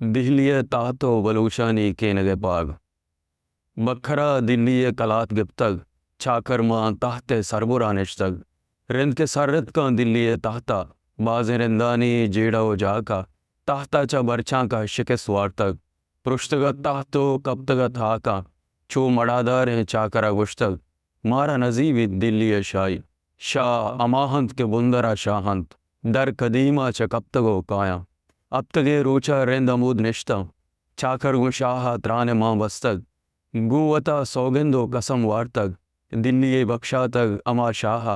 दिल्ली तातो बलूशानी के नगे पाग बखरा दिल्ली कलात गिप्तग चाकर मां ताहते सरबुरानिश्तग रिंद के सररत का दिल्ली ताहता बाज रिंदानी जेड़ा व जाका ताहता चा बरछा का शिके स्वार्तग पृष्ठगत ताहतो कप्तगत हाका चो मड़ादार हैं चाकरा गुश्तग मारा नजीब दिल्ली शाही शाह अमाहंत के बुंदरा शाहंत दर कदीमा च कप्तगो काया अब तगे रोचा रेंद अमूद निश्ता चाकर गुशाह त्राने मां बस्तग गुवता सौगंदो कसम वार्तग दिल्ली बख्शा तग अमा शाह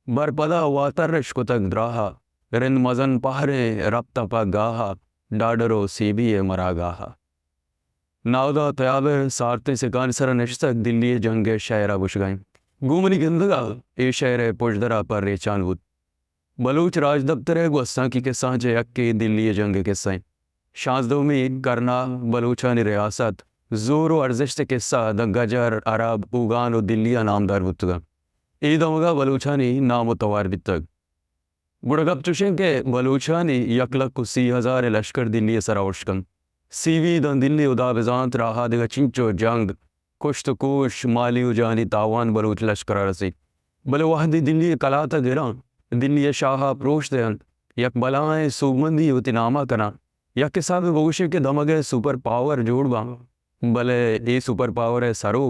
बरपदा वातरश कुतग द्राहा रिंद मजन पहरे रब्ता पा गाहा डाडरो सीबी मरागाहा नावदा तयाबे सारते से कानसर निश्तक दिल्ली जंगे शायरा बुशगाई गुमनी गंदगा ए शहर पुजदरा पर रेचान बुत बलूच राज दफ्तर गुस्सा की किस्सा जयक्के दिल्ली जंग किस्सा शाजदो में करना बलूचानी रियासत जोर अर्जिश किस्सा द गजर अरब उगान और दिल्ली नामदार बुतगा ईदमगा बलूचानी नामुतवार बितग बुड़गप चुशें के बलूचानी यकलक कुसी हजार लश्कर दिल्ली सराउशकन सीवी द दिल्ली उदा बिजांत राहा दिगा चिंचो जंग कुश्त कोश माली उजानी तावान बलूच लश्कर रसी बले वाहदी दिल्ली कलाता गिरा दिल्ली शाह प्रोश दयन यक बलाएं सुगमंदी उतिनामा करा यक के साथ भविष्य के दमगे सुपर पावर जोड़बा भले ये सुपर पावर है सरो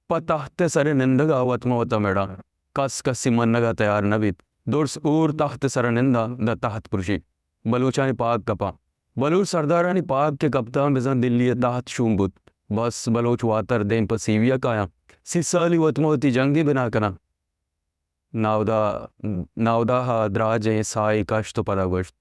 पताहते सरे निंदगा वतमोता मेड़ा कस कसी मनगा तैयार नबीत दुर्स ऊर तख्त सर निंदा द तहत पुरुषी बलूचानी पाक कपा बलूच सरदारानी पाक के कप्तान बिजन दिल्ली तहत शुंबुत बस बलोच वातर दें पसीविया काया सिसाली वतमोती जंगी बिना कना नावदा नावदा द्राजे साई कष्ट पदा गोश्त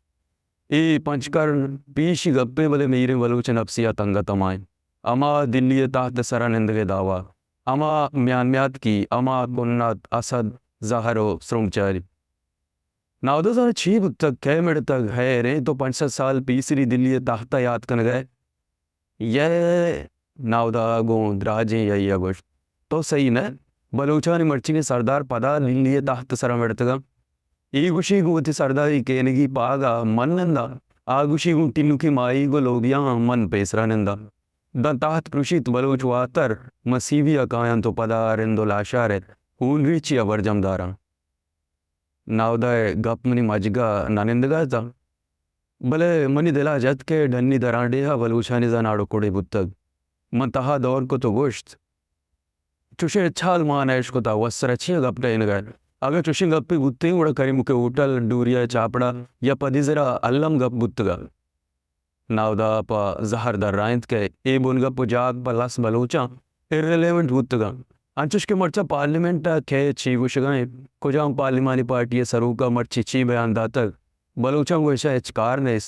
ए पंचकर पीशी गप्पे बले मेरे बलूचन अपसिया तंगा तमाए अमा दिल्ली ताहत सरा निंदगे दावा अमा म्यानम्यात की अमा कुन्नत असद जहरो श्रृंगचारी नावदा सारा छीब तक कै मिनट तक है रे तो 65 साल पीसरी दिल्ली ताहता याद कन गए ये नावदा गो द्राजे या गोश्त तो सही न बलूचानी मर्ची ने सरदार पदा दिल्ली ताहत सरा मिडतगा ಈ ಖುಷಿಗೂ ಅತಿ ಸರ್ದಾರಿ ಕೇನಿಗಿ ಪಾಗ ಮನ್ನಂದ ಆ ಖುಷಿಗೂ ಟಿನ್ನುಕಿ ಮಾಯಿಗೋ ಲೋಬಿಯಾ ಮನ್ ಪೇಸರಾನಿಂದ ದ ತಾಹತ್ ಕೃಷಿತ್ ಬಲೂಚ್ ವಾತರ್ ಮಸೀವಿಯ ಕಾಯಂತು ಪದಾರೆಂದು ಲಾಶಾರೆ ಹೂನ್ ರೀಚಿಯ ವರ್ಜಮ್ದಾರ ನಾವ್ದಾಯ ಗಪ್ ಮನಿ ಮಜ್ಗ ನಾನಿಂದಗಾತ ಬಲೆ ಮನಿ ದಿಲ ಜತ್ಕೆ ಡನ್ನಿ ದರಾಂಡಿಯ ಬಲೂಚಾನಿದ ನಾಡು ಕೊಡಿ ಬುತ್ತಗ್ ಮಂತಹ ದೌರ್ को तो गोश्त चुशे छाल मानेश को ता वस्त्र अच्छी गप इनगा अगर चुशी गप्पी बुत्ते उड़ा करी मुके होटल डूरिया चापड़ा या पदी जरा अल्लम गप बुत्तगा नावदा पा जहर दर राइंत के ए बुन गप जाग पलस बलूचा इररिलेवेंट बुत्तगा अंचुश के मर्चा पार्लिमेंट खे ची गुशगाए कुजाम पार्लिमानी पार्टी सरू का मर्ची ची बयान दातक बलूचा गोशा एचकार ने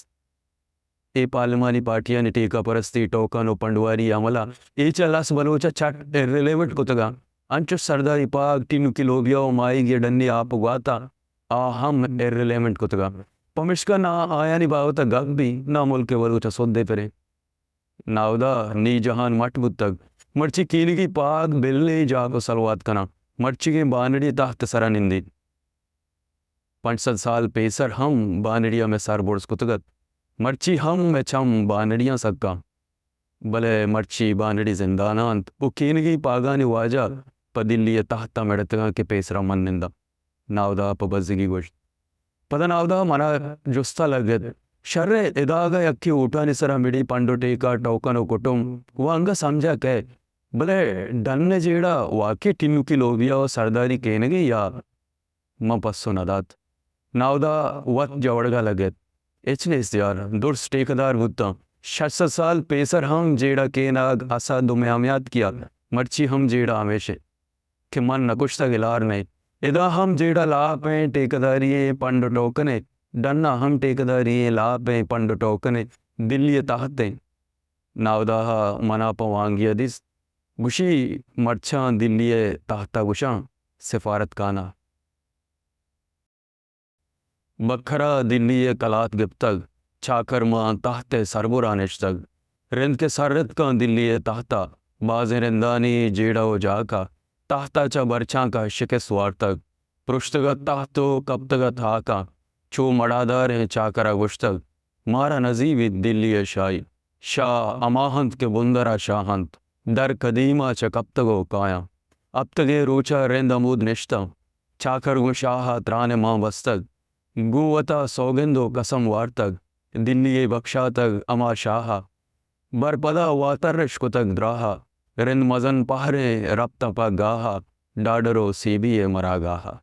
ए पार्लिमानी पार्टियां ने टीका परस्ती टोकन ओ पंडवारी अमला ए चलास बलूचा छट इररिलेवेंट कुतगा अंचु सरदारी पाग टीनु की लोबिया माई गे डन्नी आप गुआता आ हम इररिलेवेंट कुतगा पमिश्का ना आया नी बावता गग भी ना मुल्क के बलूचा सोदे परे नावदा नी जहान मट बुतग मर्ची कीली की पाग बिल्ली जाको सलवात कना मर्ची के बानड़ी ताहत सरा निंदी 65 साल पेसर हम बानड़िया में सर बोर्स कुतगत मर्ची हम में छम बानड़िया सक्का भले मर्ची बानड़ी जिंदानांत वो कीनगी पागानी वाजा पदिल्ली ताहता मेड़तगा के पेसरा मन निंदा नावदा पबज़गी गोश्त पदा नावदा मना जुस्ता लगे शर्रे इदागा यक्की ऊटानी सरा मिड़ी पंडो टेका टोकनो कुटुम वांगा समझा के भले डन्ने जेड़ा वाके टिन्नु की लोबिया और सरदारी केनगे या म पस्सो नदात नावदा वत जवड़गा लगे एचने यार दुर्स टेकदार बुत्ता 66 साल पेसर हम जेड़ा के नाग असा दुमयामियात किया मर्ची हम जेड़ा हमेशे कि मन नकुश्ता गिलार नहीं इदा हम जेड़ा लाप हैं टेकदारी पंड टोकने डन्ना हम टेकदारी लाप हैं पंड टोकने दिल्ली ताहते नावदा मना पवांगिया दिस गुशी मर्चा दिल्ली ताहता गुशा सिफारत काना बखरा दिल्ली कलात गिप्तग चाकर मां ताहते सरबुरानिश्तग रिंद के सररत का दिल्ली ताहता बाज रिंदानी जेड़ा व जाका ताहता चा बरछा का शिके स्वार्तग पृष्ठगत ताहतो कप्तगत हाका चो मड़ादार हैं चाकरा गुश्तग मारा नजीब दिल्ली शाही शाह अमाहंत के बुंदरा शाहंत दर कदीमा च कब तगो काया अब तगे रोचा रेंद अमूद निश्ता चाकर गो शाह त्राने माँ बस्तग गुवता सौगंदो कसम वार्तग दिल्ली बख्शा तग अमा शाह बरपदा वातरश कुतग द्राहा रिंद मजन पहरे रब तपा गाहा डाडरो सीबी मरागाहा।